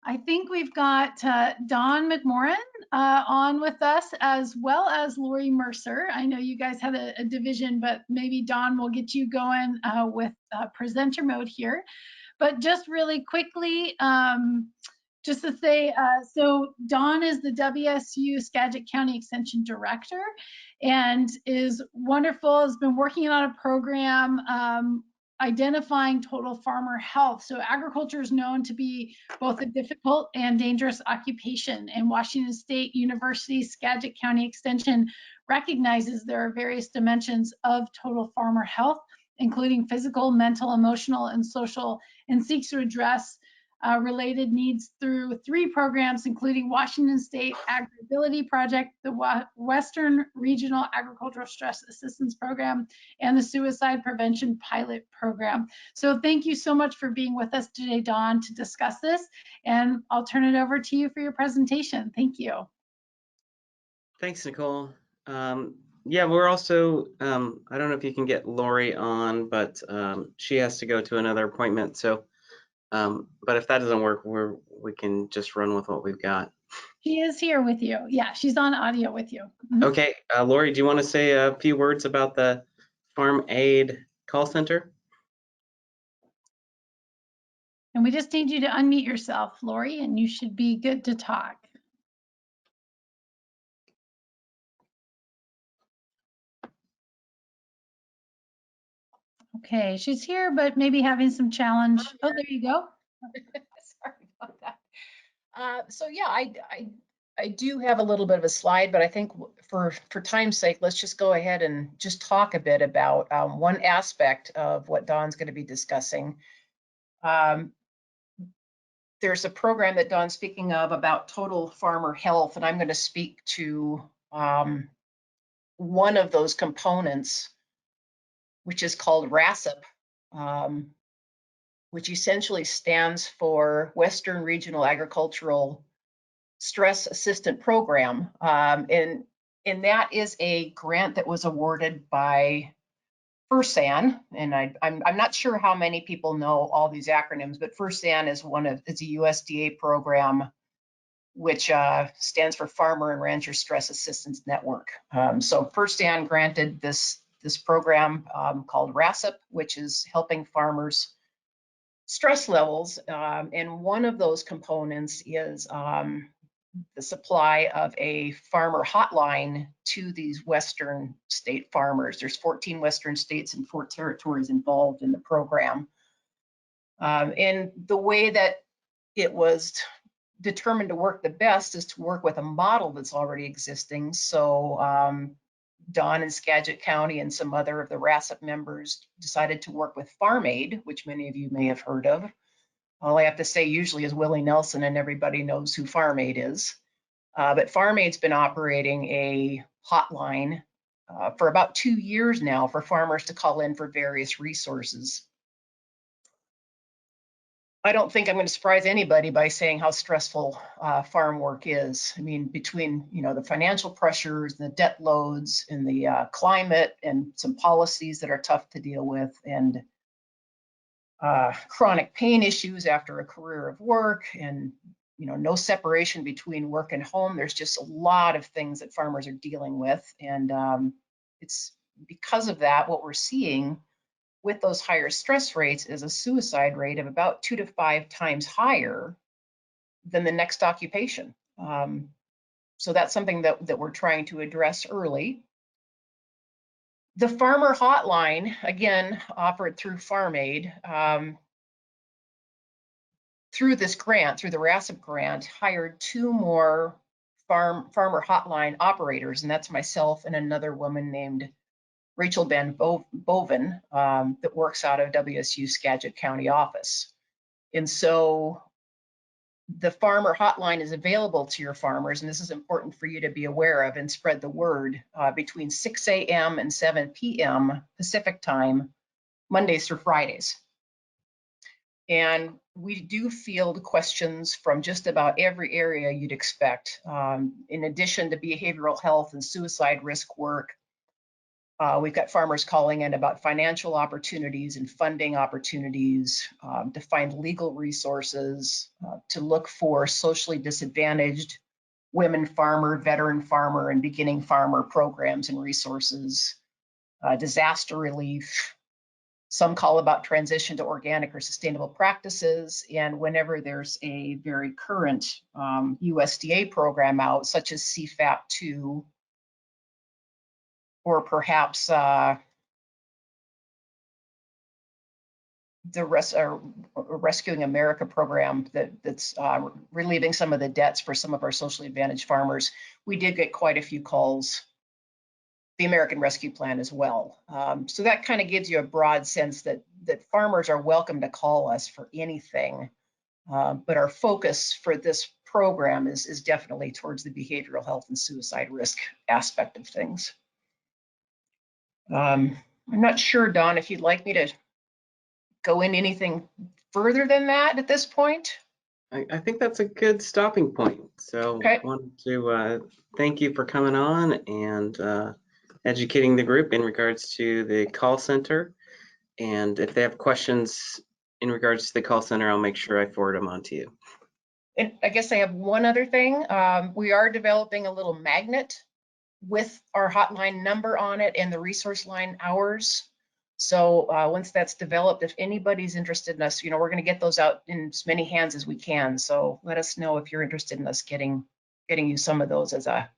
I think we've got Don McMoran on with us, as well as Lori Mercer. I know you guys had a division, but maybe Don will get you going with presenter mode here. But just really quickly, just to say, so Don is the WSU Skagit County Extension Director and is wonderful, has been working on a program identifying total farmer health. So agriculture is known to be both a difficult and dangerous occupation, and Washington State University Skagit County Extension recognizes there are various dimensions of total farmer health, including physical, mental, emotional, and social, and seeks to address related needs through 3 programs, including Washington State Agri-Ability Project, the Western Regional Agricultural Stress Assistance Program, and the Suicide Prevention Pilot Program. So thank you so much for being with us today, Don, to discuss this, and I'll turn it over to you for your presentation. Thank you. Thanks, Nicole. Yeah, we're also, I don't know if you can get Lori on, but she has to go to another appointment. So, but if that doesn't work, we can just run with what we've got. She is here with you. Yeah, she's on audio with you. Okay, Lori, do you want to say a few words about the Farm Aid call center? And we just need you to unmute yourself, Lori, and you should be good to talk. Okay, she's here, but maybe having some challenge. Oh, there you go. Sorry about that. So yeah, I do have a little bit of a slide, but I think for time's sake, let's just go ahead and just talk a bit about one aspect of what Don's going to be discussing. There's a program that Don's speaking of about total farmer health, and I'm going to speak to one of those components, which is called RASIP, which essentially stands for Western Regional Agricultural Stress Assistant Program. And that is a grant that was awarded by FirstSan, and I'm not sure how many people know all these acronyms, but FirstSan is it's a USDA program which stands for Farmer and Rancher Stress Assistance Network. So FirstSan granted this program called RASIP, which is helping farmers stress levels, and one of those components is the supply of a farmer hotline to these Western state farmers. There's 14 Western states and 4 territories involved in the program. And the way that it was determined to work the best is to work with a model that's already existing. So Don and Skagit County and some other of the RASIP members decided to work with Farm Aid, which many of you may have heard of. All I have to say usually is Willie Nelson, and everybody knows who Farm Aid is. But Farm Aid's been operating a hotline for about 2 years now for farmers to call in for various resources. I don't think I'm going to surprise anybody by saying how stressful farm work is. I mean, between the financial pressures, the debt loads, and the climate, and some policies that are tough to deal with, and chronic pain issues after a career of work, and no separation between work and home. There's just a lot of things that farmers are dealing with, and it's because of that what we're seeing with those higher stress rates is a suicide rate of about 2 to 5 times higher than the next occupation. So that's something that we're trying to address early. The Farmer Hotline, again, offered through Farm Aid, through this grant, through the RASIP grant, hired 2 more Farmer Hotline operators, and that's myself and another woman named Rachel Ben Boven that works out of WSU Skagit County office. And so the Farmer Hotline is available to your farmers, and this is important for you to be aware of and spread the word, between 6 a.m. and 7 p.m. Pacific time, Mondays through Fridays. And we do field questions from just about every area you'd expect. In addition to behavioral health and suicide risk work, We've got farmers calling in about financial opportunities and funding opportunities, to find legal resources, to look for socially disadvantaged women farmer, veteran farmer, and beginning farmer programs and resources, disaster relief. Some call about transition to organic or sustainable practices. And whenever there's a very current USDA program out, such as CFAP2, or perhaps the Rescuing America program that's relieving some of the debts for some of our socially advantaged farmers, we did get quite a few calls. The American Rescue Plan as well. So that kind of gives you a broad sense that farmers are welcome to call us for anything. But our focus for this program is definitely towards the behavioral health and suicide risk aspect of things. I'm not sure, Don, if you'd like me to go in anything further than that at this point. I think that's a good stopping point. So Okay. I wanted to thank you for coming on and educating the group in regards to the call center. And if they have questions in regards to the call center, I'll make sure I forward them on to you. And I guess I have one other thing. We are developing a little magnet with our hotline number on it and the resource line hours. So once that's developed, if anybody's interested in us, we're going to get those out in as many hands as we can. So let us know if you're interested in us getting you some of those as a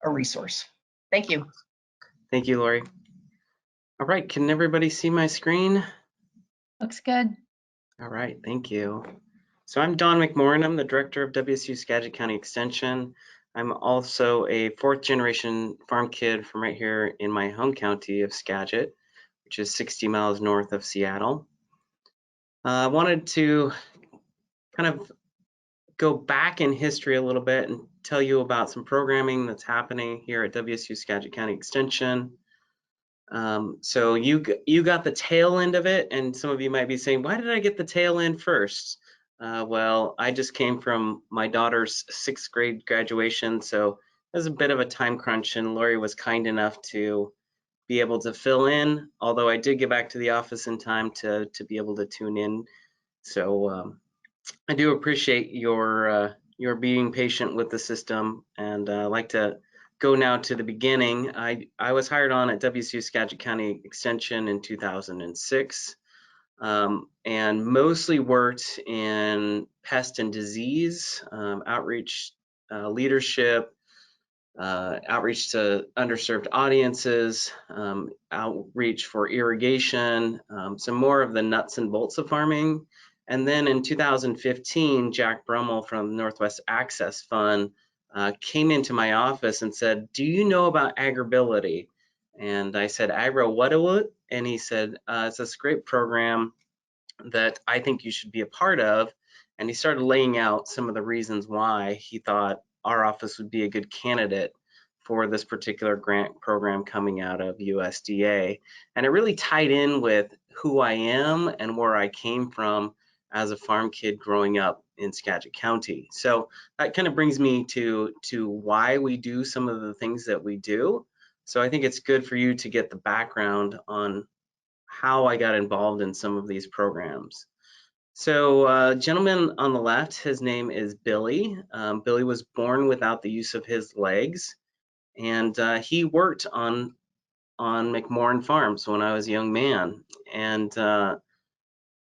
resource. Thank you. Thank you, Lori. All right, can everybody see my screen? Looks good. All right, thank you. So I'm Don McMoran. I'm the director of WSU Skagit County Extension. I'm also a fourth generation farm kid from right here in my home county of Skagit, which is 60 miles north of Seattle. I wanted to kind of go back in history a little bit and tell you about some programming that's happening here at WSU Skagit County Extension. So you got the tail end of it, and some of you might be saying, why did I get the tail end first? Well, I just came from my daughter's 6th grade graduation, so it was a bit of a time crunch, and Lori was kind enough to be able to fill in, although I did get back to the office in time to be able to tune in. So I do appreciate your being patient with the system, and I'd like to go now to the beginning. I was hired on at WSU Skagit County Extension in 2006, and mostly worked in pest and disease, outreach, leadership, outreach to underserved audiences, outreach for irrigation, some more of the nuts and bolts of farming. And then in 2015, Jack Brummel from Northwest Access Fund came into my office and said, do you know about agribility? And I said, agro what? And he said, it's this great program that I think you should be a part of. And he started laying out some of the reasons why he thought our office would be a good candidate for this particular grant program coming out of USDA. And it really tied in with who I am and where I came from as a farm kid growing up in Skagit County. So that kind of brings me to why we do some of the things that we do. So I think it's good for you to get the background on how I got involved in some of these programs. So gentleman on the left, his name is Billy. Billy was born without the use of his legs, and he worked on McMoran farms when I was a young man. And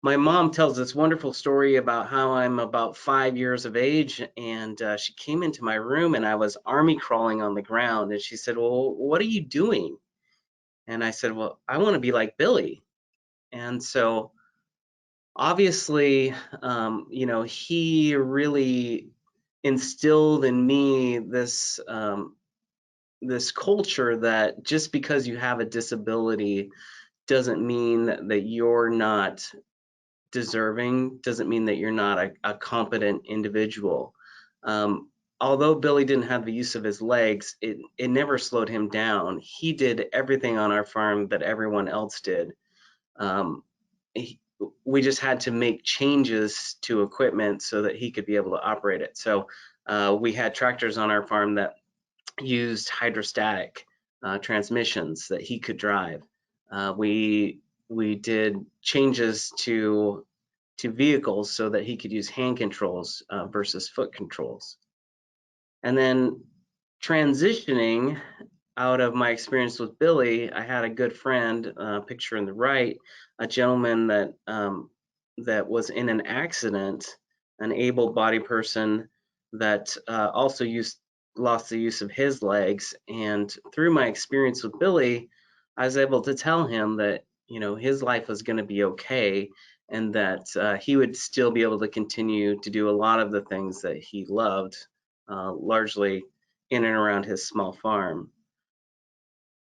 my mom tells this wonderful story about how I'm about 5 years of age, and she came into my room and I was army crawling on the ground, and she said, well, what are you doing? And I said, well, I want to be like Billy. And so obviously, he really instilled in me this this culture that just because you have a disability doesn't mean that you're not deserving, doesn't mean that you're not a competent individual. Although Billy didn't have the use of his legs, it never slowed him down. He did everything on our farm that everyone else did. We just had to make changes to equipment so that he could be able to operate it. So we had tractors on our farm that used hydrostatic transmissions that he could drive. We did changes to vehicles so that he could use hand controls versus foot controls. And then transitioning out of my experience with Billy, I had a good friend, picture in the right, a gentleman that that was in an accident, an able-bodied person that also lost the use of his legs. And through my experience with Billy, I was able to tell him that, you know, his life was going to be okay, and that he would still be able to continue to do a lot of the things that he loved, largely in and around his small farm.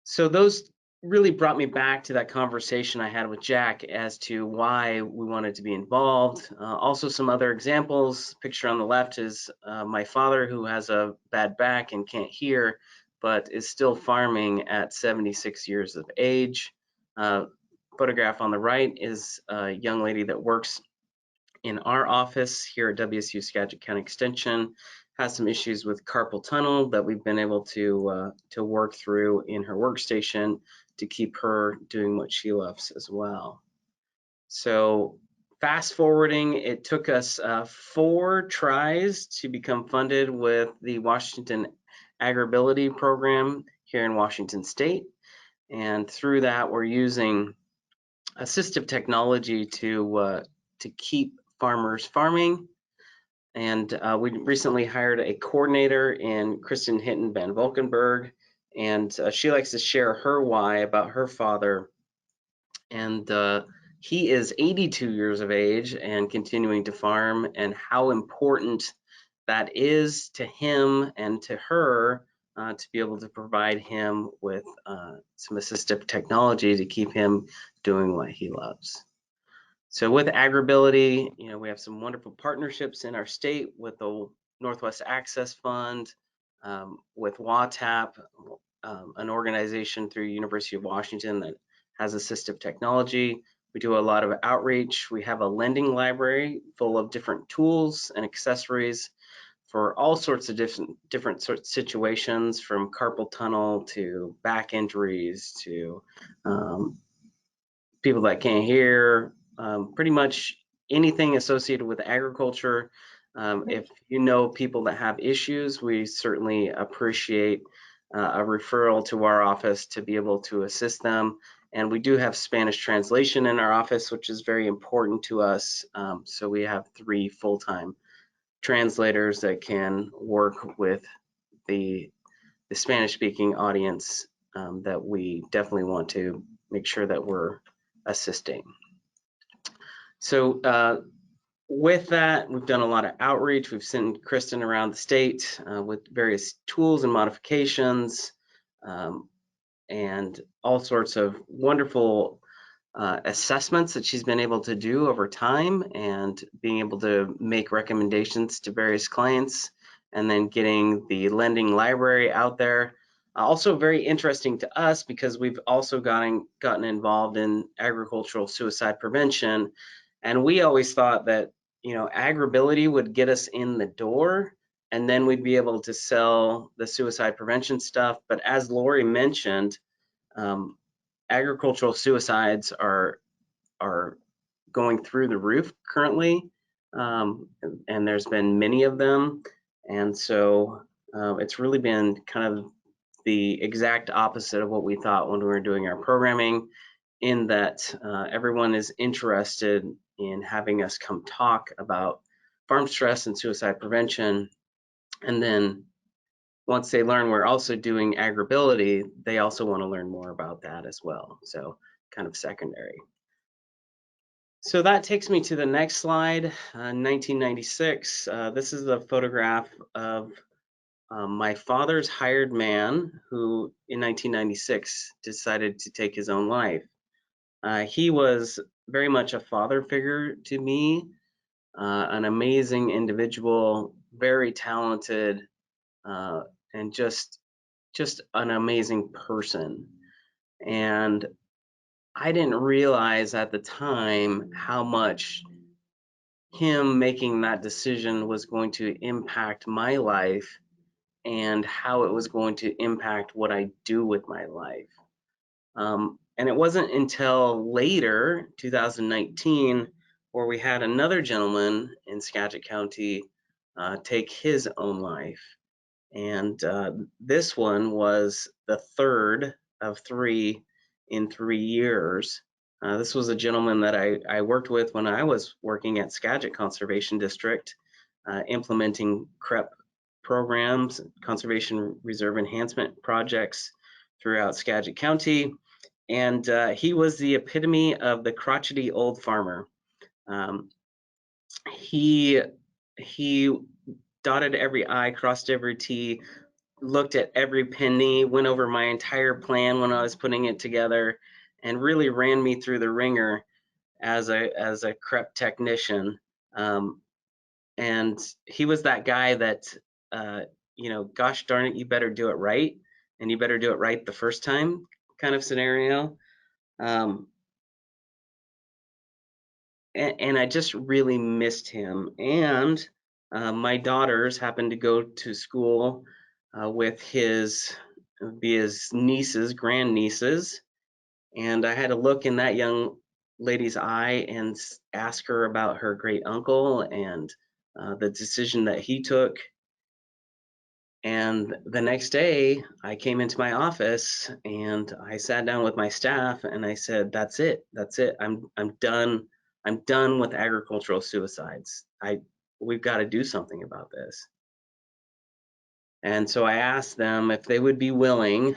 So those really brought me back to that conversation I had with Jack as to why we wanted to be involved. Also, some other examples. Picture on the left is my father, who has a bad back and can't hear, but is still farming at 76 years of age. Photograph on the right is a young lady that works in our office here at WSU Skagit County Extension, has some issues with carpal tunnel that we've been able to work through in her workstation to keep her doing what she loves as well. So fast forwarding, it took us 4 tries to become funded with the Washington Agribility Program here in Washington State. And through that, we're using assistive technology to keep farmers farming. And we recently hired a coordinator in Kristen Hinton Van Valkenburg, and she likes to share her why about her father. And he is 82 years of age and continuing to farm, and how important that is to him and to her to be able to provide him with some assistive technology to keep him doing what he loves. So with Agribility, you know, we have some wonderful partnerships in our state with the Northwest Access Fund, with WATAP, an organization through University of Washington that has assistive technology. We do a lot of outreach. We have a lending library full of different tools and accessories for all sorts of different sorts of situations, from carpal tunnel to back injuries to people that can't hear, pretty much anything associated with agriculture. If you know people that have issues, we certainly appreciate a referral to our office to be able to assist them. And we do have Spanish translation in our office, which is very important to us. So we have 3 full-time translators that can work with the Spanish-speaking audience that we definitely want to make sure that we're assisting. So with that, we've done a lot of outreach. We've sent Kristen around the state with various tools and modifications, and all sorts of wonderful assessments that she's been able to do over time, and being able to make recommendations to various clients, and then getting the lending library out there. Also very interesting to us, because we've also gotten involved in agricultural suicide prevention, and we always thought that, you know, Agribility would get us in the door, and then we'd be able to sell the suicide prevention stuff. But as Lori mentioned, agricultural suicides are going through the roof currently, and there's been many of them, and so it's really been kind of the exact opposite of what we thought when we were doing our programming, in that everyone is interested in having us come talk about farm stress and suicide prevention. And then once they learn we're also doing Agribility, they also want to learn more about that as well. So kind of secondary. So that takes me to the next slide, 1996. This is a photograph of my father's hired man, who in 1996 decided to take his own life. He was very much a father figure to me, an amazing individual, very talented, and just an amazing person. And I didn't realize at the time how much him making that decision was going to impact my life and how it was going to impact what I do with my life. And it wasn't until later, 2019, where we had another gentleman in Skagit County take his own life. And this one was the third of 3 in 3 years. This was a gentleman that I worked with when I was working at Skagit Conservation District, implementing CREP programs, Conservation Reserve Enhancement projects throughout Skagit County. And he was the epitome of the crotchety old farmer. He dotted every I, crossed every T, looked at every penny, went over my entire plan when I was putting it together, and really ran me through the ringer as a CREP technician. And he was that guy that, gosh darn it, you better do it right, and you better do it right the first time kind of scenario. And I just really missed him. And my daughters happened to go to school with his nieces, grandnieces, and I had to look in that young lady's eye and ask her about her great uncle and the decision that he took. And the next day, I came into my office and I sat down with my staff and I said, "That's it. That's it. I'm done. I'm done with agricultural suicides. We've got to do something about this." And so I asked them if they would be willing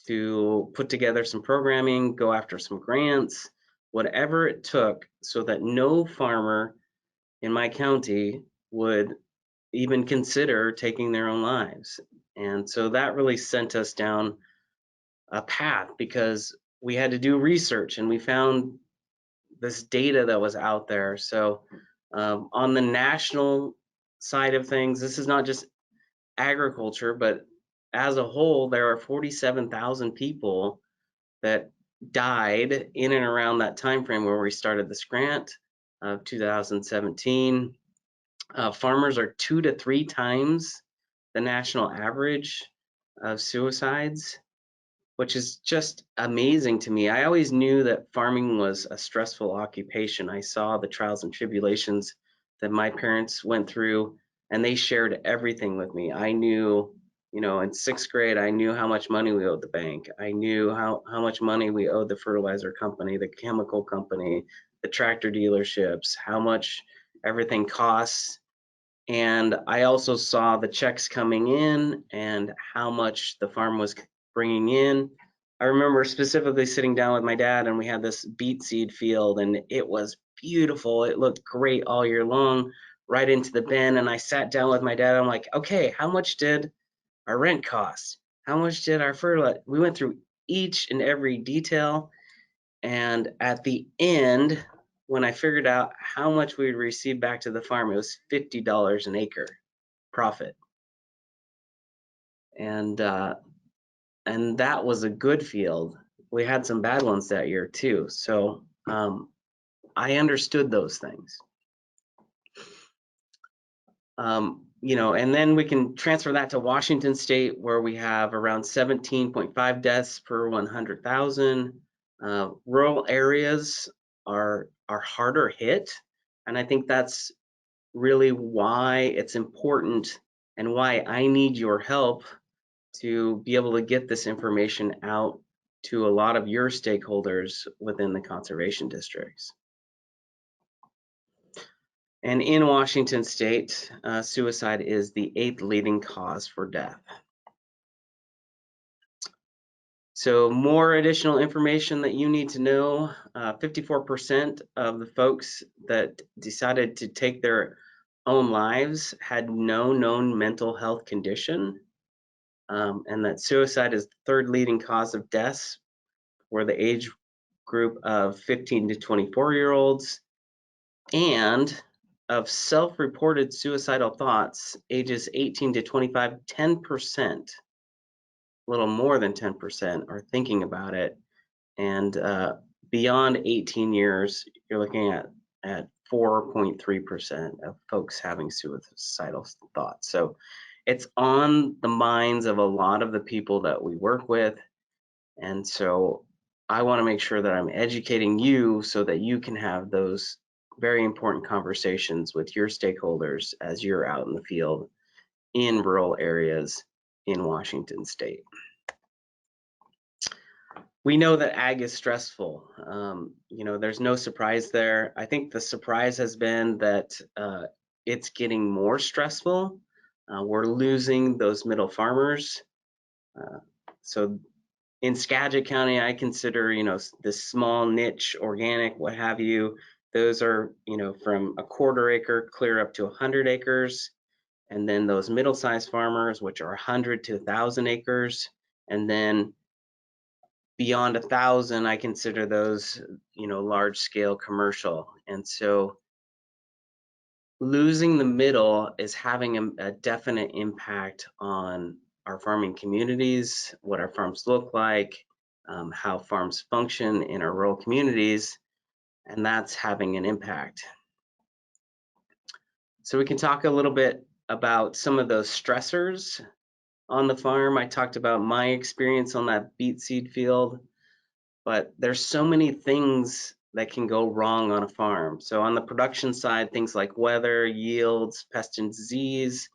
to put together some programming, go after some grants, whatever it took, so that no farmer in my county would even consider taking their own lives. And so that really sent us down a path, because we had to do research and we found this data that was out there. So on the national side of things, this is not just agriculture, but as a whole, there are 47,000 people that died in and around that time frame where we started this grant of 2017. Farmers are 2 to 3 times the national average of suicides, which is just amazing to me. I always knew that farming was a stressful occupation. I saw the trials and tribulations that my parents went through, and they shared everything with me. I knew, in 6th grade, I knew how much money we owed the bank. I knew how much money we owed the fertilizer company, the chemical company, the tractor dealerships, how much everything costs. And I also saw the checks coming in and how much the farm was bringing in. I remember specifically sitting down with my dad, and we had this beet seed field, and it was beautiful. It looked great all year long, right into the bin. And I sat down with my dad. I'm like, okay, how much did our rent cost? How much did our fertilizer? We went through each and every detail. And at the end, when I figured out how much we would receive back to the farm, it was $50 an acre profit. And that was a good field. We had some bad ones that year too. So I understood those things. And then we can transfer that to Washington State, where we have around 17.5 deaths per 100,000. Rural areas are harder hit, and I think that's really why it's important and why I need your help to be able to get this information out to a lot of your stakeholders within the conservation districts. And in Washington State, suicide is the 8th leading cause for death. So more additional information that you need to know: 54% of the folks that decided to take their own lives had no known mental health condition, and that suicide is the 3rd leading cause of deaths for the age group of 15 to 24-year-olds, and of self-reported suicidal thoughts, ages 18 to 25, 10%, a little more than 10% are thinking about it. And beyond 18 years, you're looking at 4.3% of folks having suicidal thoughts. So it's on the minds of a lot of the people that we work with. And so I want to make sure that I'm educating you so that you can have those very important conversations with your stakeholders as you're out in the field in rural areas in Washington state. We know that ag is stressful. There's no surprise there. I think the surprise has been that it's getting more stressful. We're losing those middle farmers. So in Skagit County, I consider, this small niche, organic, what have you, those are, from a quarter acre clear up to 100 acres. And then those middle-sized farmers, which are 100 to 1,000 acres. And then beyond 1,000, I consider those, large scale commercial. And so losing the middle is having a definite impact on our farming communities, what our farms look like, how farms function in our rural communities, and that's having an impact. So we can talk a little bit about some of those stressors on the farm. I talked about my experience on that beet seed field, but there's so many things that can go wrong on a farm. So on the production side, things like weather, yields, pest and disease,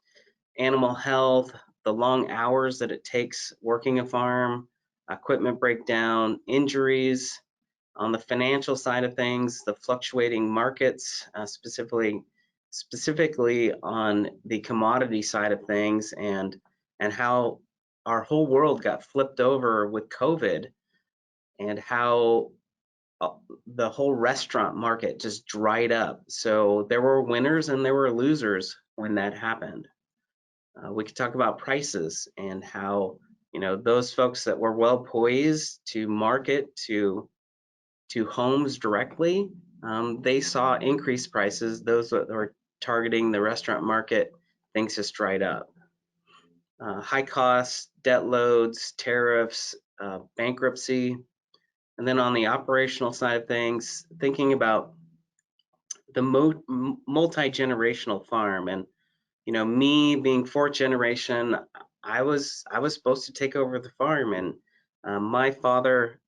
animal health, the long hours that it takes working a farm, equipment breakdown, injuries. On the financial side of things, the fluctuating markets, specifically on the commodity side of things, and how our whole world got flipped over with COVID, and how the whole restaurant market just dried up. So there were winners and there were losers when that happened. We could talk about prices and how, those folks that were well poised to market to homes directly, they saw increased prices. Those that were targeting the restaurant market, things just dried up. High costs, debt loads, tariffs, bankruptcy. And then on the operational side of things, thinking about the multi-generational farm, and me being fourth generation, I was supposed to take over the farm, and my father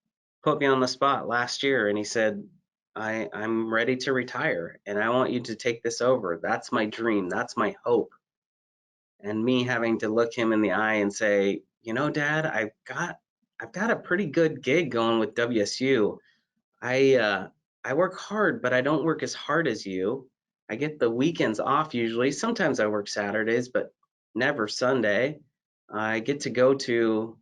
put me on the spot last year, and he said, I'm ready to retire, and I want you to take this over. That's my dream. That's my hope. And me having to look him in the eye and say, Dad, I've got a pretty good gig going with WSU. I work hard, but I don't work as hard as you. I get the weekends off usually. Sometimes I work Saturdays, but never Sunday. I get to go to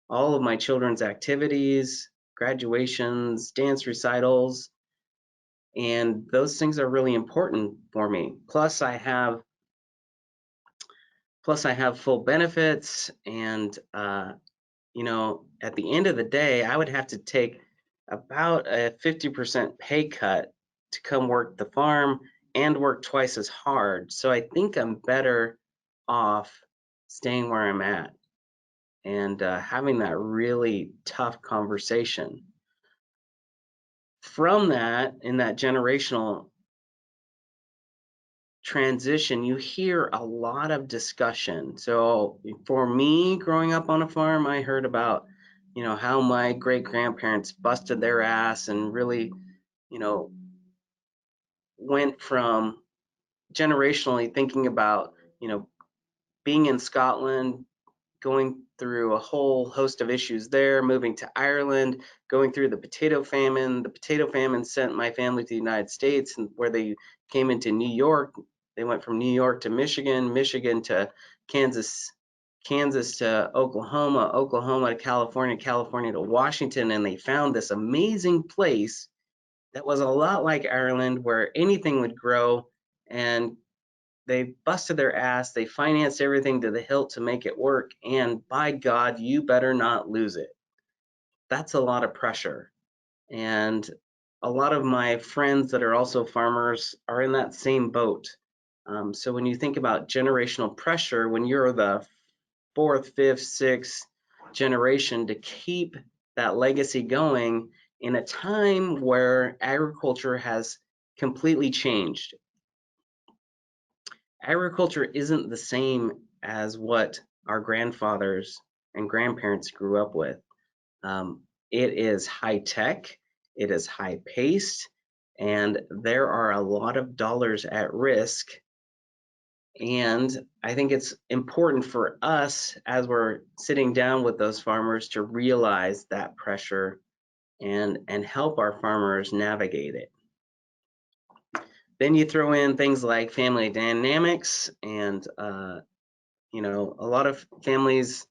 all of my children's activities, graduations, dance recitals, and those things are really important for me. Plus I have full benefits, and at the end of the day, I would have to take about a 50% pay cut to come work the farm and work twice as hard. So I think I'm better off staying where I'm at and having that really tough conversation. From that, in that generational transition, you hear a lot of discussion. So for me, growing up on a farm, I heard about, how my great grandparents busted their ass and really, went from generationally thinking about, being in Scotland, going through a whole host of issues there, moving to Ireland, going through the potato famine. The potato famine sent my family to the United States, and where they came into New York. They went from New York to Michigan, Michigan to Kansas, Kansas to Oklahoma, Oklahoma to California, California to Washington, and they found this amazing place that was a lot like Ireland, where anything would grow, and they busted their ass. They financed everything to the hilt to make it work, and by God, you better not lose it. That's a lot of pressure. And a lot of my friends that are also farmers are in that same boat. So when you think about generational pressure, when you're the fourth, fifth, sixth generation to keep that legacy going in a time where agriculture has completely changed. Agriculture isn't the same as what our grandfathers and grandparents grew up with. It is high tech, it is high paced, and there are a lot of dollars at risk. And I think it's important for us as we're sitting down with those farmers to realize that pressure and help our farmers navigate it. Then you throw in things like family dynamics, and you know, a lot of families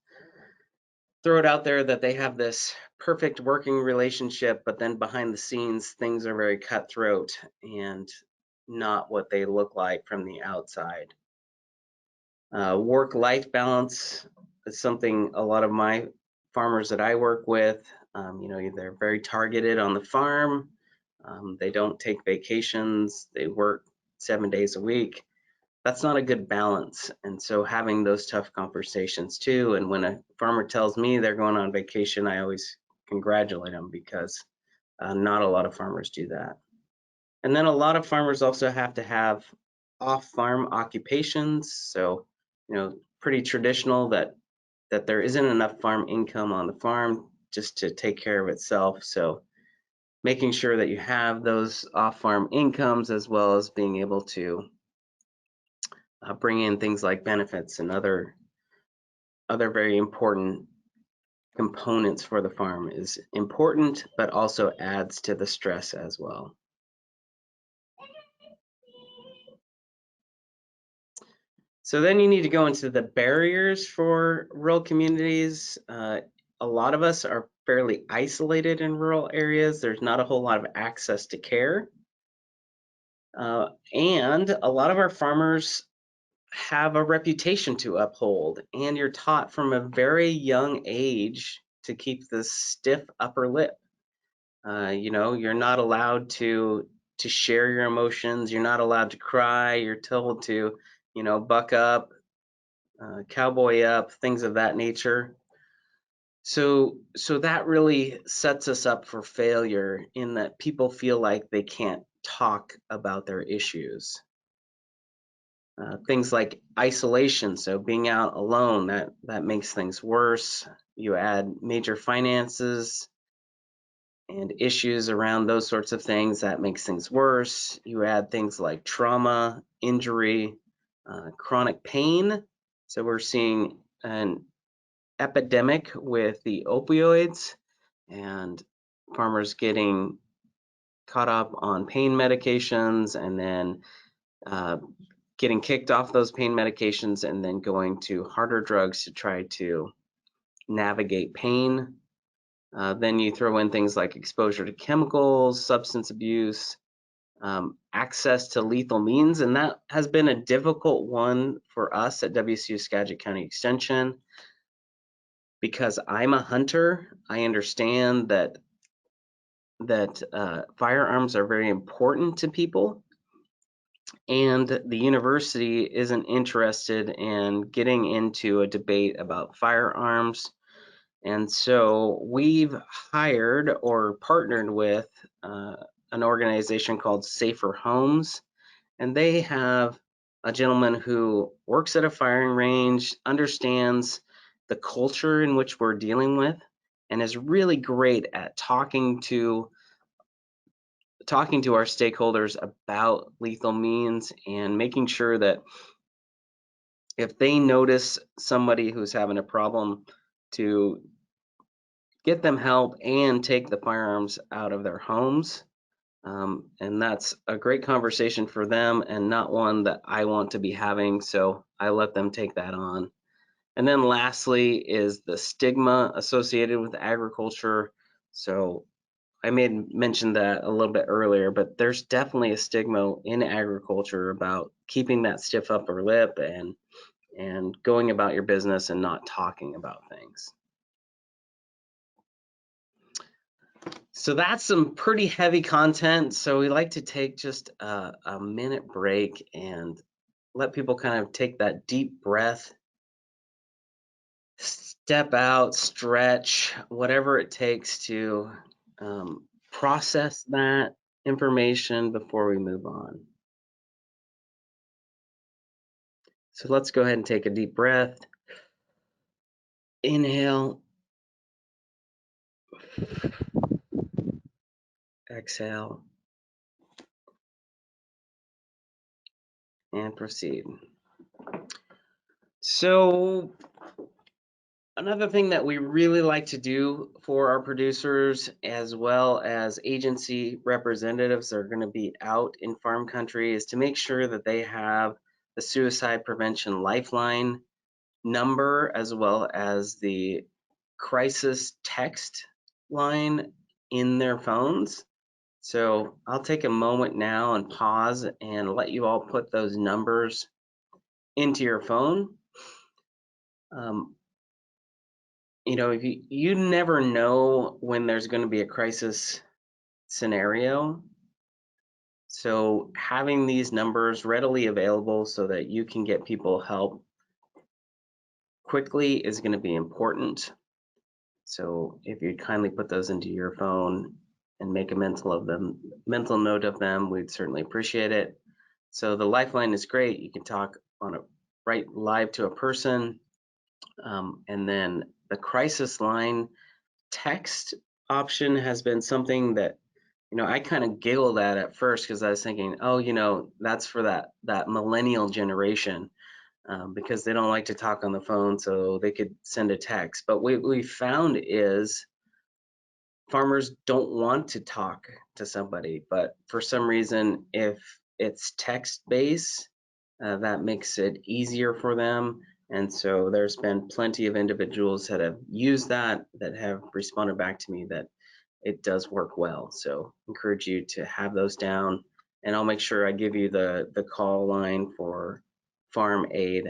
throw it out there that they have this perfect working relationship, but then behind the scenes things are very cutthroat and not what they look like from the outside. Work-life balance is something a lot of my farmers that I work with, you know, they're very targeted on the farm. They don't take vacations. They work 7 days a week. That's not a good balance. And so having those tough conversations too. And when a farmer tells me they're going on vacation, I always congratulate them, because not a lot of farmers do that. And then a lot of farmers also have to have off-farm occupations. So, you know, pretty traditional that there isn't enough farm income on the farm just to take care of itself. So making sure that you have those off-farm incomes, as well as being able to bring in things like benefits and other very important components for the farm, is important, but also adds to the stress as well. So then you need to go into the barriers for rural communities. A lot of us are fairly isolated in rural areas. There's not a whole lot of access to care. And a lot of our farmers have a reputation to uphold, and you're taught from a very young age to keep this stiff upper lip. You know, you're not allowed to share your emotions. You're not allowed to cry. You're told to, you know, buck up, cowboy up, things of that nature. So that really sets us up for failure, in that people feel like they can't talk about their issues. Things like isolation, so being out alone, that makes things worse. You add major finances and issues around those sorts of things, that makes things worse. You add things like trauma, injury, chronic pain. So we're seeing an epidemic with the opioids, and farmers getting caught up on pain medications, and then getting kicked off those pain medications, and then going to harder drugs to try to navigate pain. Then you throw in things like exposure to chemicals, substance abuse, access to lethal means, and that has been a difficult one for us at WSU Skagit County Extension. Because I'm a hunter, I understand that firearms are very important to people, and the university isn't interested in getting into a debate about firearms. And so we've hired or partnered with an organization called Safer Homes, and they have a gentleman who works at a firing range, understands the culture in which we're dealing with, and is really great at talking to our stakeholders about lethal means, and making sure that if they notice somebody who's having a problem, to get them help and take the firearms out of their homes. And that's a great conversation for them, and not one that I want to be having, so I let them take that on. And then lastly is the stigma associated with agriculture. So I made mention that a little bit earlier, but there's definitely a stigma in agriculture about keeping that stiff upper lip and going about your business and not talking about things. So that's some pretty heavy content. So we like to take just a minute break and let people kind of take that deep breath, step out, stretch, whatever it takes to process that information before we move on. So let's go ahead and take a deep breath. Inhale. Exhale. And proceed. So another thing that we really like to do for our producers, as well as agency representatives that are going to be out in farm country, is to make sure that they have the suicide prevention lifeline number, as well as the crisis text line in their phones. So I'll take a moment now and pause and let you all put those numbers into your phone. You know, if you never know when there's going to be a crisis scenario. So having these numbers readily available so that you can get people help quickly is going to be important. So if you'd kindly put those into your phone and make a mental note of them, we'd certainly appreciate it. So the Lifeline is great. You can talk on a right live to a person, and then the crisis line text option has been something that, you know, I kind of giggled at first because I was thinking, oh, you know, that's for that millennial generation, because they don't like to talk on the phone, so they could send a text. But what we found is farmers don't want to talk to somebody, but for some reason, if it's text-based, that makes it easier for them. And so there's been plenty of individuals that have used that have responded back to me that it does work well. So encourage you to have those down, and I'll make sure I give you the call line for farm aid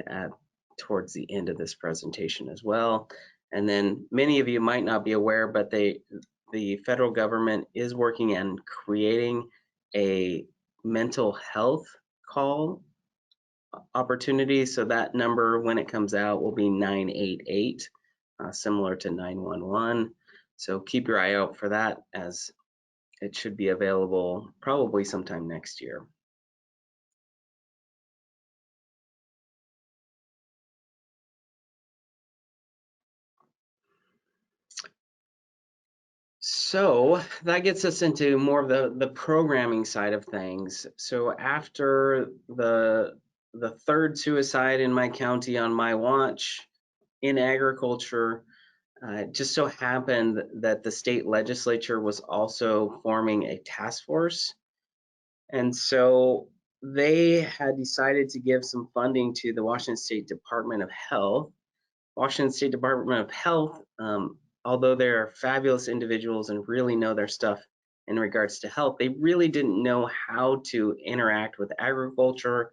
towards the end of this presentation as well. And then many of you might not be aware, but the federal government is working on creating a mental health call opportunity. So that number, when it comes out, will be 988, similar to 911. So keep your eye out for that, as it should be available probably sometime next year. So that gets us into more of the programming side of things. So after the third suicide in my county on my watch in agriculture, it just so happened that the state legislature was also forming a task force. And so they had decided to give some funding to the Washington State Department of Health. Washington State Department of Health, although they're fabulous individuals and really know their stuff in regards to health, they really didn't know how to interact with agriculture,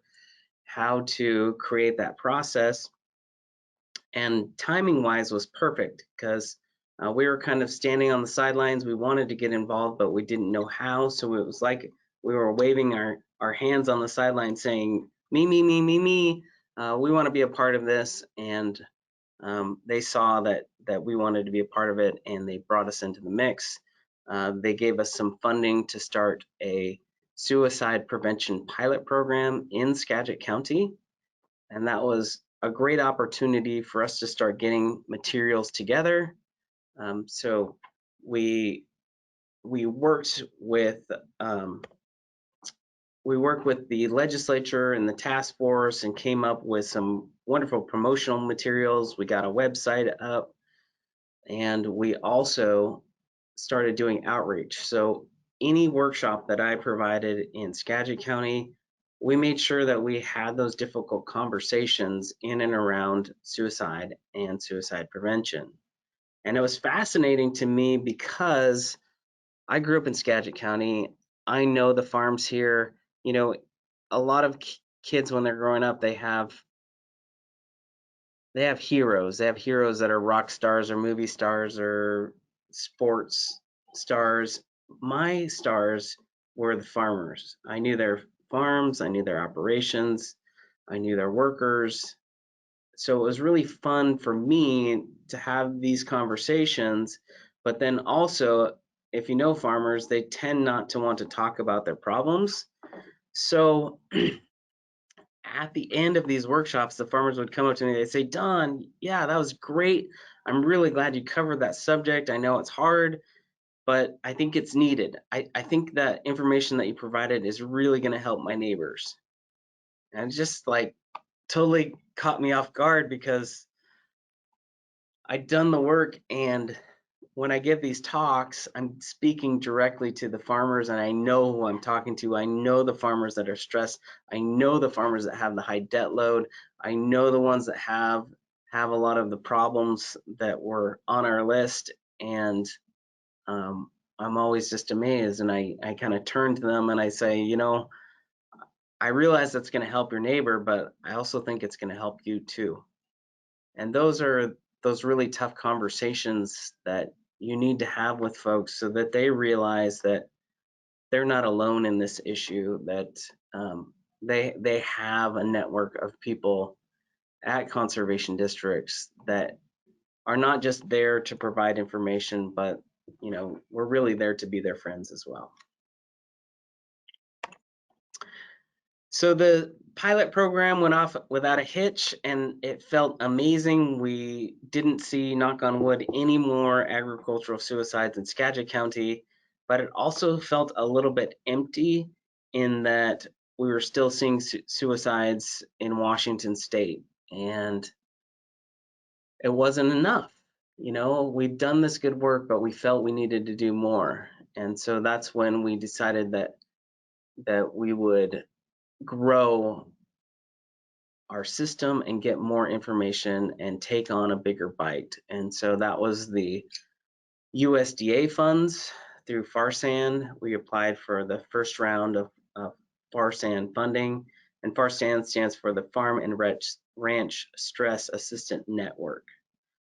how to create that process. And timing wise was perfect, because we were kind of standing on the sidelines. We wanted to get involved, but we didn't know how. So it was like we were waving our hands on the sideline saying, me, me, me, me, me. We want to be a part of this. And they saw that we wanted to be a part of it, and they brought us into the mix. They gave us some funding to start a suicide prevention pilot program in Skagit County. And that was a great opportunity for us to start getting materials together. So we worked with the legislature and the task force and came up with some wonderful promotional materials. We got a website up, and we also started doing outreach. So any workshop that I provided in Skagit County, we made sure that we had those difficult conversations in and around suicide and suicide prevention. And it was fascinating to me because I grew up in Skagit County. I know the farms here. You know, a lot of kids, when they're growing up, they have heroes. They have heroes that are rock stars or movie stars or sports stars. My stars were the farmers. I knew their farms, I knew their operations, I knew their workers. So it was really fun for me to have these conversations. But then also, if you know farmers, they tend not to want to talk about their problems. So at the end of these workshops, the farmers would come up to me, they'd say, Don, yeah, that was great. I'm really glad you covered that subject. I know it's hard, but I think it's needed. I think that information that you provided is really going to help my neighbors. And it just like totally caught me off guard because I'd done the work, and when I give these talks, I'm speaking directly to the farmers, and I know who I'm talking to. I know the farmers that are stressed. I know the farmers that have the high debt load. I know the ones that have a lot of the problems that were on our list. And I'm always just amazed, and I kind of turn to them and I say, you know, I realize that's going to help your neighbor, but I also think it's going to help you too. And those are those really tough conversations that you need to have with folks so that they realize that they're not alone in this issue, that they have a network of people at conservation districts that are not just there to provide information, but you know, we're really there to be their friends as well. So the pilot program went off without a hitch, and it felt amazing. We didn't see, knock on wood, any more agricultural suicides in Skagit County, but it also felt a little bit empty in that we were still seeing suicides in Washington State, and it wasn't enough. You know, we'd done this good work, but we felt we needed to do more. And so that's when we decided that we would grow our system and get more information and take on a bigger bite. And so that was the USDA funds through FARSAN. We applied for the first round of FARSAN funding, and FARSAN stands for the Farm and Ranch Stress Assistant Network.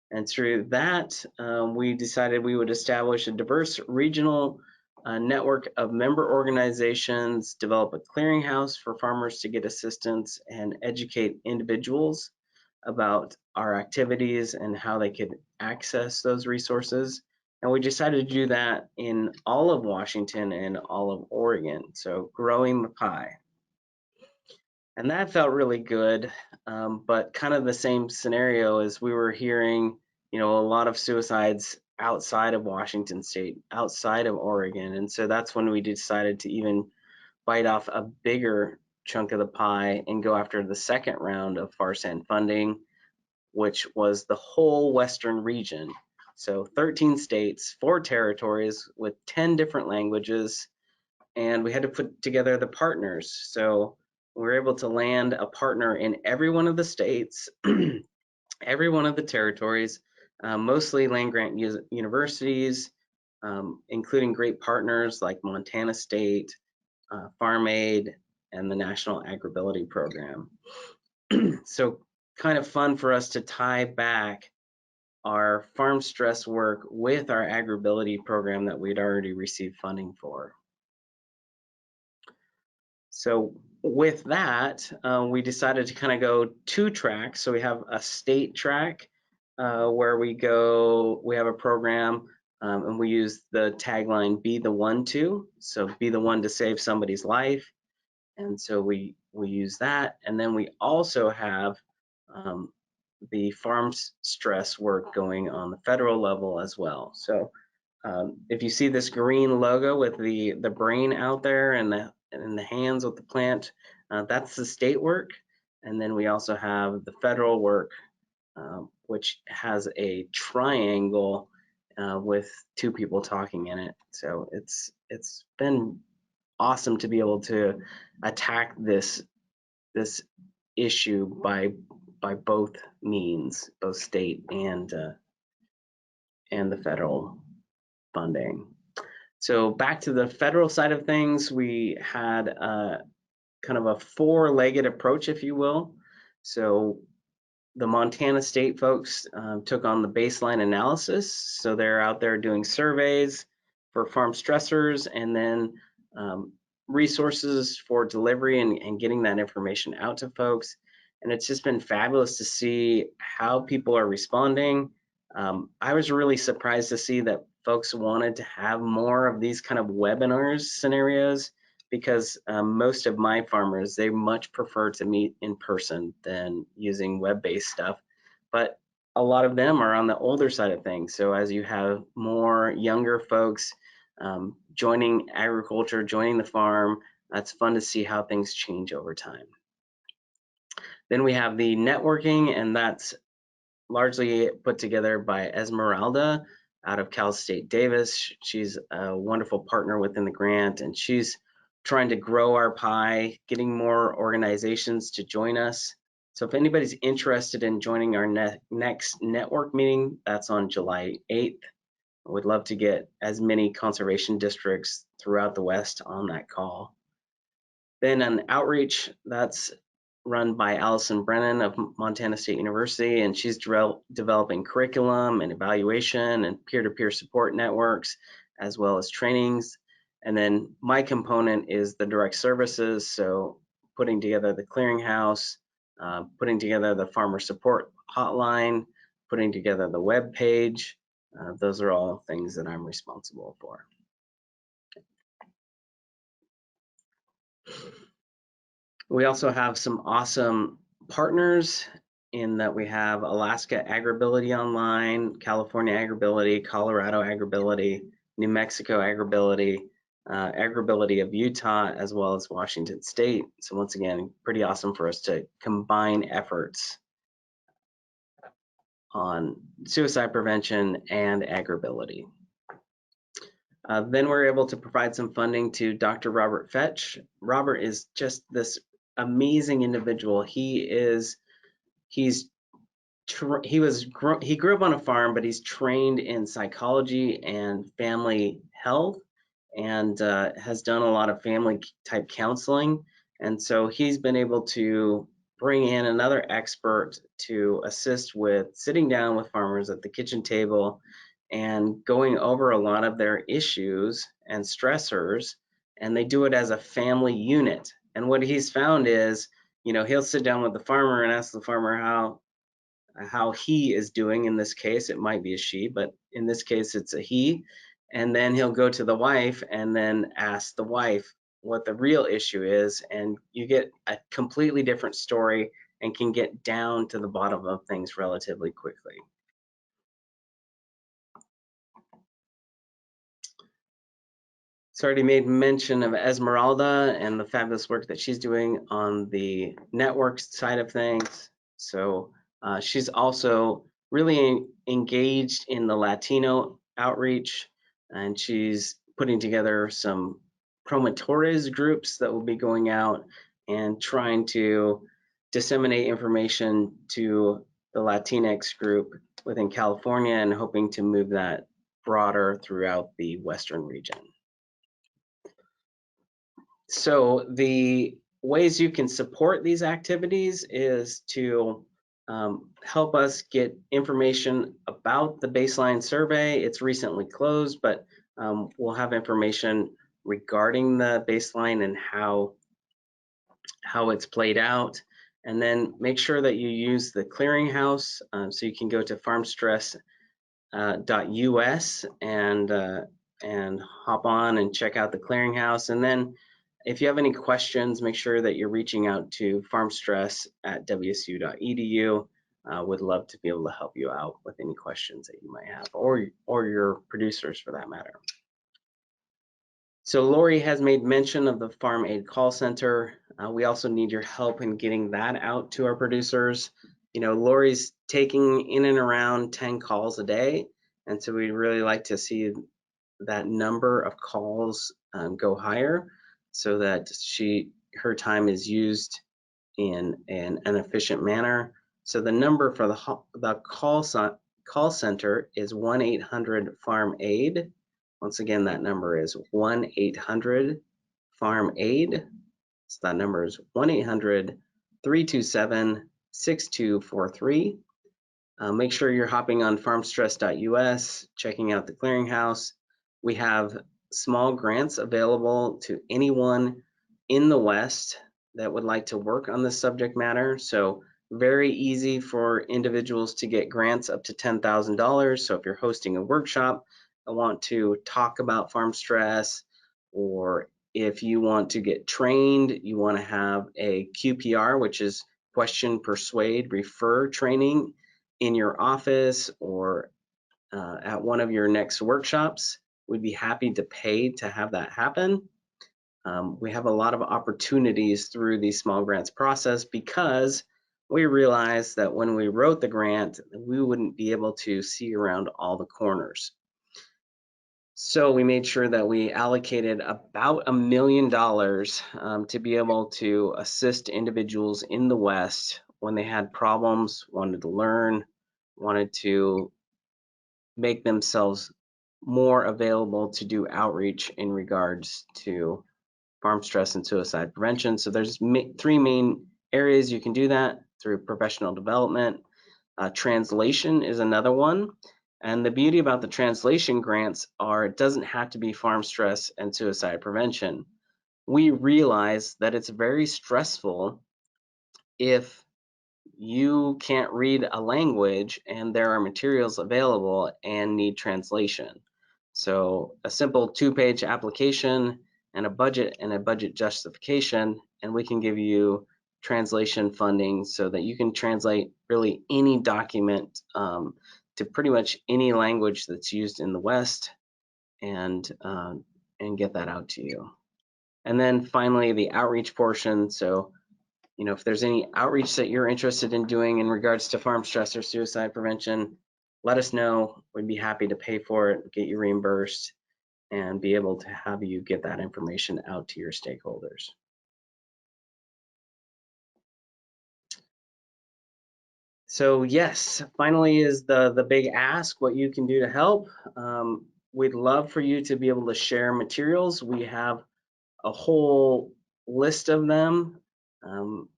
And through that, we decided we would establish a diverse regional network of member organizations, develop a clearinghouse for farmers to get assistance, and educate individuals about our activities and how they could access those resources. And we decided to do that in all of Washington and all of Oregon, so growing the pie. And that felt really good, but kind of the same scenario as we were hearing, you know, a lot of suicides outside of Washington State, outside of Oregon. And so that's when we decided to even bite off a bigger chunk of the pie and go after the second round of FARSAN funding, which was the whole Western region. So 13 states, 4 territories with 10 different languages, and we had to put together the partners. So we were able to land a partner in every one of the states, every one of the territories, mostly land-grant universities, including great partners like Montana State, Farm Aid, and the National Agribility Program. So kind of fun for us to tie back our farm stress work with our agribility program that we'd already received funding for. So with that, we decided to kind of go 2 tracks. So we have a state track where we have a program and we use the tagline, be the one to, so be the one to save somebody's life. And so we use that. And then we also have the farm stress work going on the federal level as well. So if you see this green logo with the brain out there and the hands with the plant, that's the state work. And then we also have the federal work, which has a triangle with 2 people talking in it. So it's been awesome to be able to attack this issue by both means, both state and the federal funding. So back to the federal side of things, we had kind of a 4-legged approach, if you will. So the Montana State folks took on the baseline analysis. So they're out there doing surveys for farm stressors and then resources for delivery and getting that information out to folks. And it's just been fabulous to see how people are responding. I was really surprised to see that folks wanted to have more of these kind of webinars scenarios because most of my farmers, they much prefer to meet in person than using web-based stuff. But a lot of them are on the older side of things. So as you have more younger folks joining agriculture, joining the farm, that's fun to see how things change over time. Then we have the networking, and that's largely put together by Esmeralda out of Cal State Davis. She's a wonderful partner within the grant, and she's trying to grow our pie, getting more organizations to join us. So if anybody's interested in joining our next network meeting, that's on July 8th. I would love to get as many conservation districts throughout the West on that call. Then an outreach, that's run by Allison Brennan of Montana State University, and she's developing curriculum and evaluation and peer-to-peer support networks, as well as trainings. And then my component is the direct services, so putting together the clearinghouse, putting together the farmer support hotline, putting together the web page. Those are all things that I'm responsible for. We also have some awesome partners in that we have Alaska Agribility Online, California Agribility, Colorado Agribility, New Mexico Agribility, Agribility of Utah, as well as Washington State. So once again, pretty awesome for us to combine efforts on suicide prevention and agribility. Then we're able to provide some funding to Dr. Robert Fetch. Robert is just this amazing individual. He grew up on a farm, but he's trained in psychology and family health, and has done a lot of family type counseling. And so he's been able to bring in another expert to assist with sitting down with farmers at the kitchen table and going over a lot of their issues and stressors, and they do it as a family unit. And what he's found is, he'll sit down with the farmer and ask the farmer how he is doing. In this case, it might be a she, but in this case, it's a he. And then he'll go to the wife and then ask the wife what the real issue is, and you get a completely different story and can get down to the bottom of things relatively quickly. So I already made mention of Esmeralda and the fabulous work that she's doing on the network side of things. So she's also really engaged in the Latino outreach, and she's putting together some promotores groups that will be going out and trying to disseminate information to the Latinx group within California, and hoping to move that broader throughout the Western region. So the ways you can support these activities is to help us get information about the baseline survey. It's recently closed, but we'll have information regarding the baseline and how it's played out. And then make sure that you use the clearinghouse. So you can go to farmstress.us and hop on and check out the clearinghouse. And then if you have any questions, make sure that you're reaching out to farmstress@wsu.edu. Would love to be able to help you out with any questions that you might have, or your producers for that matter. So Lori has made mention of the Farm Aid Call Center. We also need your help in getting that out to our producers. Lori's taking in and around 10 calls a day, and so we'd really like to see that number of calls go higher, so that her time is used in an efficient manner. So the number for the call center is 1-800-FARM-AID. Once again, that number is 1-800-FARM-AID. So that number is 1-800-327-6243. Make sure you're hopping on farmstress.us, checking out the clearinghouse. We have small grants available to anyone in the West that would like to work on this subject matter. So very easy for individuals to get grants up to $10,000. So if you're hosting a workshop and want to talk about farm stress, or If you want to get trained, you want to have a QPR, which is question, persuade, refer training in your office or at one of your next workshops, we'd be happy to pay to have that happen. We have a lot of opportunities through the small grants process because we realized that when we wrote the grant, we wouldn't be able to see around all the corners. So we made sure that we allocated about $1 million to be able to assist individuals in the West when they had problems, wanted to learn, wanted to make themselves more available to do outreach in regards to farm stress and suicide prevention. So there's three main areas you can do that through professional development. Translation is another one. And the beauty about the translation grants are it doesn't have to be farm stress and suicide prevention. We realize that it's very stressful if you can't read a language and there are materials available and need translation. So a simple 2-page application and a budget justification, and we can give you translation funding so that you can translate really any document to pretty much any language that's used in the West and get that out to you. And then finally, the outreach portion. So if there's any outreach that you're interested in doing in regards to farm stress or suicide prevention, let us know. We'd be happy to pay for it, get you reimbursed, and be able to have you get that information out to your stakeholders. So yes, finally is the big ask, what you can do to help. We'd love for you to be able to share materials. We have a whole list of them.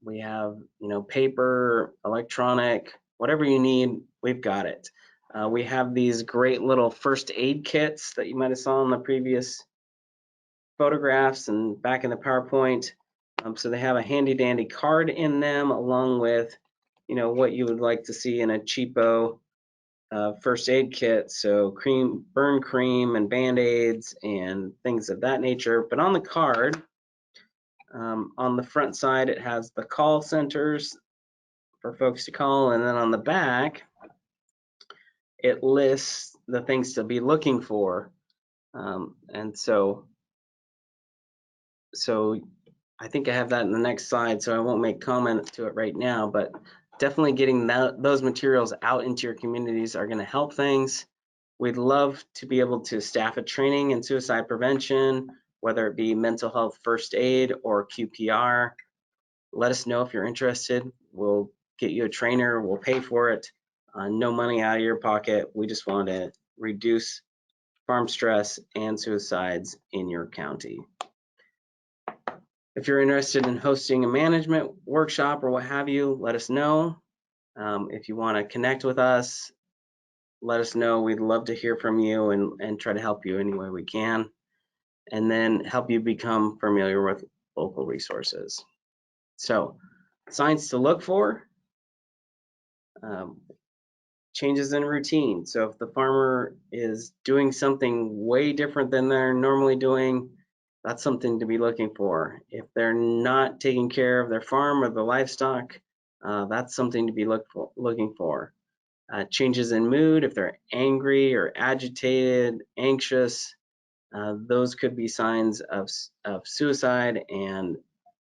We have, paper, electronic, whatever you need, we've got it. We have these great little first aid kits that you might have saw in the previous photographs and back in the PowerPoint. So they have a handy dandy card in them along with, what you would like to see in a cheapo first aid kit. So burn cream and Band-Aids and things of that nature. But on the card, on the front side, it has the call centers for folks to call, and then on the back, it lists the things to be looking for. And so I think I have that in the next slide, so I won't make comment to it right now, but definitely getting those materials out into your communities are going to help things. We'd love to be able to staff a training in suicide prevention, whether it be mental health first aid or QPR. Let us know if you're interested. We'll get you a trainer. We'll pay for it. No money out of your pocket. We just want to reduce farm stress and suicides in your county. If you're interested in hosting a management workshop or what have you, let us know. If you want to connect with us, let us know. We'd love to hear from you and try to help you any way we can, and then help you become familiar with local resources. So, signs to look for, changes in routine. So if the farmer is doing something way different than they're normally doing, that's something to be looking for. If they're not taking care of their farm or the livestock, that's something to be looking for. Changes in mood, if they're angry or agitated, anxious, those could be signs of suicide and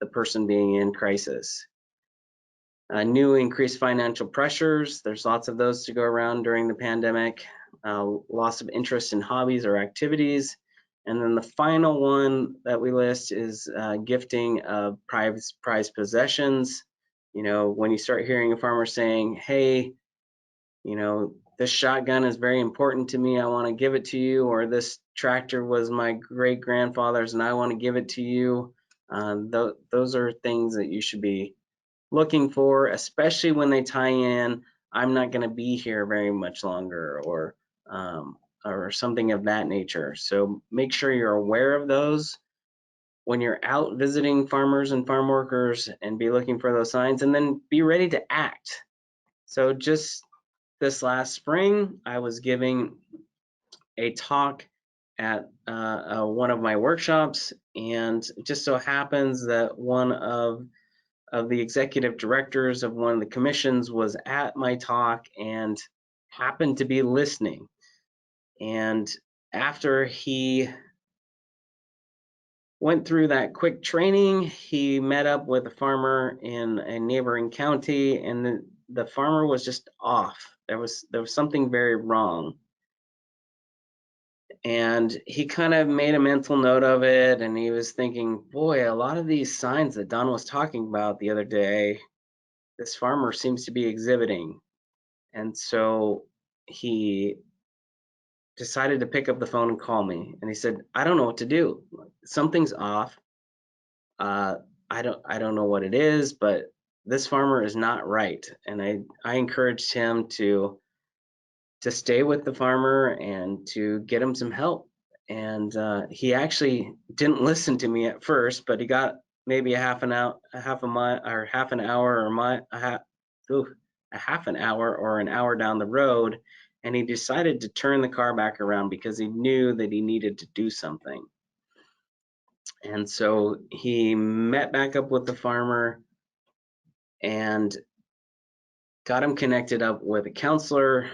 the person being in crisis. New increased financial pressures, there's lots of those to go around during the pandemic. Loss of interest in hobbies or activities. And then the final one that we list is gifting of prized possessions. When you start hearing a farmer saying, hey, this shotgun is very important to me, I want to give it to you, or this tractor was my great grandfather's and I want to give it to you. Those are things that you should be looking for, especially when they tie in, I'm not going to be here very much longer, or something of that nature. So make sure you're aware of those when you're out visiting farmers and farm workers, and be looking for those signs, and then be ready to act. So just this last spring, I was giving a talk at one of my workshops, and it just so happens that one of the executive directors of one of the commissions was at my talk and happened to be listening. And after he went through that quick training, he met up with a farmer in a neighboring county, and the farmer was just off. There was something very wrong. And he kind of made a mental note of it, and he was thinking, boy, a lot of these signs that Don was talking about the other day, this farmer seems to be exhibiting. And so he decided to pick up the phone and call me. And he said, I don't know what to do. Something's off. I don't know what it is, but this farmer is not right. And I encouraged him to stay with the farmer and to get him some help. And he actually didn't listen to me at first, but he got maybe a half an hour or an hour down the road, and he decided to turn the car back around because he knew that he needed to do something. And so he met back up with the farmer and got him connected up with a counselor.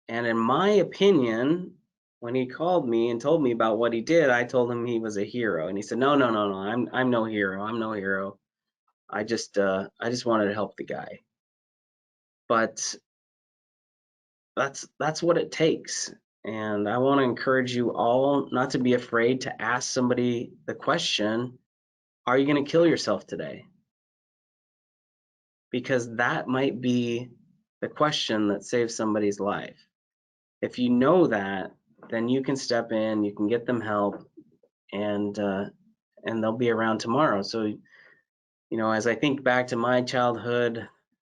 And in my opinion, when he called me and told me about what he did, I told him he was a hero. And he said, no, I'm no hero. I'm no hero. I just wanted to help the guy. But that's what it takes. And I want to encourage you all not to be afraid to ask somebody the question, are you going to kill yourself today? Because that might be the question that saves somebody's life. If you know that, then you can step in, you can get them help, and they'll be around tomorrow. So, you know, as I think back to my childhood,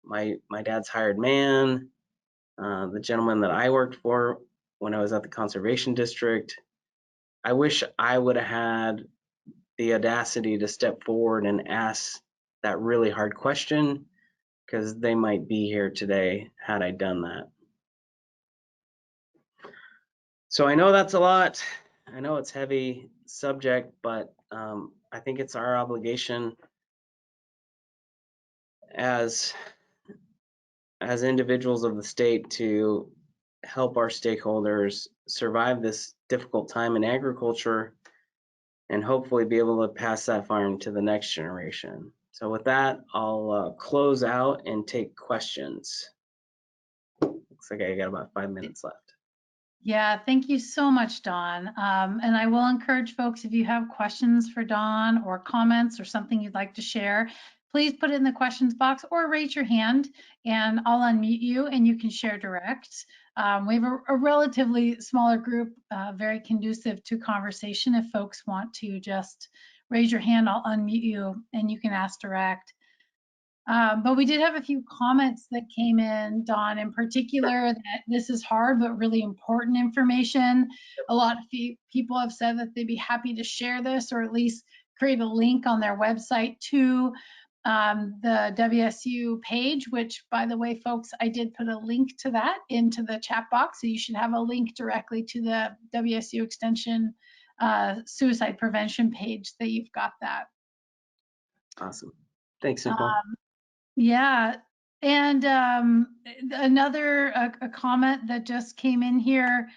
my dad's hired man, the gentleman that I worked for when I was at the conservation district, I wish I would have had the audacity to step forward and ask that really hard question, because they might be here today had I done that. So I know that's a lot. I know it's heavy subject, but I think it's our obligation as individuals of the state to help our stakeholders survive this difficult time in agriculture and hopefully be able to pass that farm to the next generation. So with that, I'll close out and take questions. Looks like I got about 5 minutes left. Yeah, thank you so much, Don. And I will encourage folks, if you have questions for Don or comments or something you'd like to share, please put it in the questions box or raise your hand and I'll unmute you and you can share direct. We have a relatively smaller group, very conducive to conversation. If folks want to just raise your hand, I'll unmute you and you can ask direct. But we did have a few comments that came in, Don, in particular, that this is hard but really important information. A lot of people have said that they'd be happy to share this or at least create a link on their website to the WSU page, which, by the way, folks, I did put a link to that into the chat box. So you should have a link directly to the WSU Extension suicide prevention page that you've got that. Awesome. Thanks, Nicole. Yeah, and another a comment that just came in here,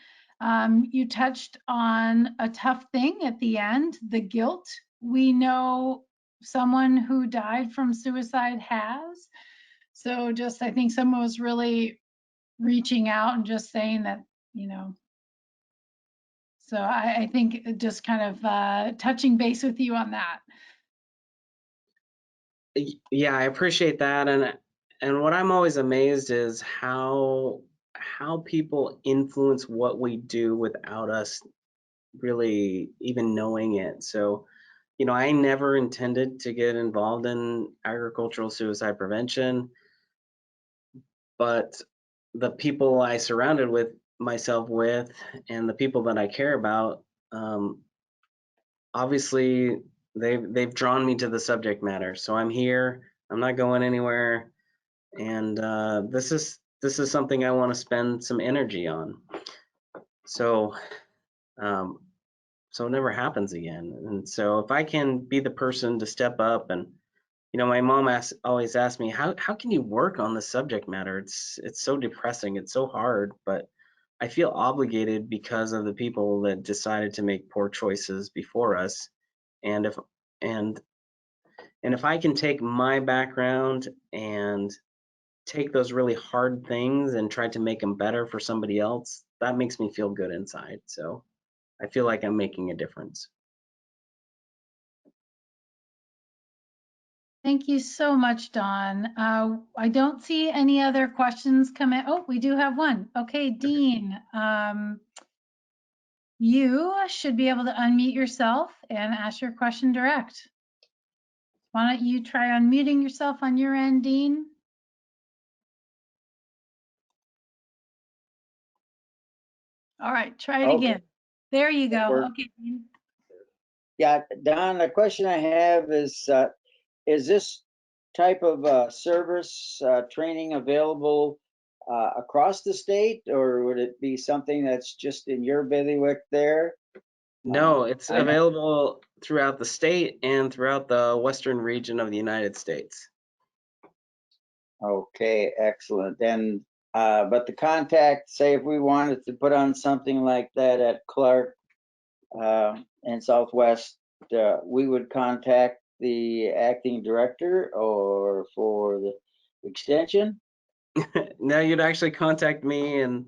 you touched on a tough thing at the end, the guilt. We know someone who died from suicide has. So just, I think someone was really reaching out and just saying that, you know, so I think just kind of touching base with you on that. Yeah, I appreciate that, and what I'm always amazed is how people influence what we do without us really even knowing it. So, you know, I never intended to get involved in agricultural suicide prevention, but the people I surrounded with myself with and the people that I care about, obviously they've drawn me to the subject matter. So I'm here. I'm not going anywhere, and this is something I want to spend some energy on. So so it never happens again. And so if I can be the person to step up, and my mom always asks me, how can you work on the subject matter? It's so depressing, it's so hard, but I feel obligated because of the people that decided to make poor choices before us. And and if I can take my background and take those really hard things and try to make them better for somebody else, that makes me feel good inside. So I feel like I'm making a difference. Thank you so much, Don. I don't see any other questions come in. Oh, we do have one. Okay, Dean, you should be able to unmute yourself and ask your question direct. Why don't you try unmuting yourself on your end, Dean? All right, try it again. There you go. Okay, Dean. Yeah, Don, the question I have is this type of service training available across the state, or would it be something that's just in your bailiwick there? No, it's I know. available throughout the state and throughout the western region of the United States. Okay, excellent. And but the contact, say if we wanted to put on something like that at Clark and Southwest, we would contact the acting director or for the extension? Now you'd actually contact me, and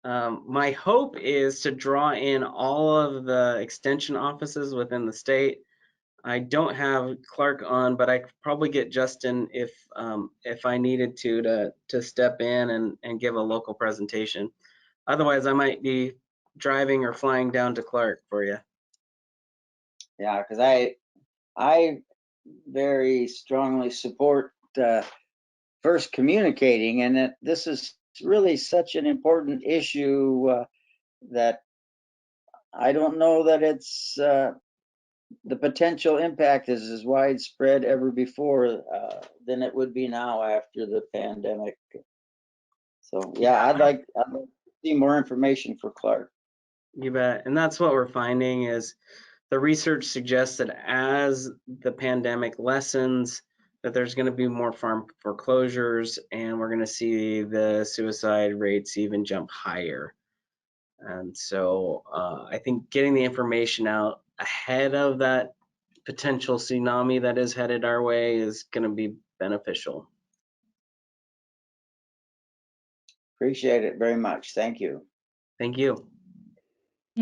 my hope is to draw in all of the extension offices within the state. I don't have Clark on, but I could probably get Justin if I needed to step in and give a local presentation. Otherwise, I might be driving or flying down to Clark for you. Yeah, because I very strongly support first communicating, and that this is really such an important issue that I don't know that it's the potential impact is as widespread ever before than it would be now after the pandemic. So yeah, I'd like to see more information for Clark. You bet. And that's what we're finding is the research suggests that as the pandemic lessens, that there's going to be more farm foreclosures, and we're going to see the suicide rates even jump higher. And so I think getting the information out ahead of that potential tsunami that is headed our way is going to be beneficial. Appreciate it very much. Thank you. Thank you.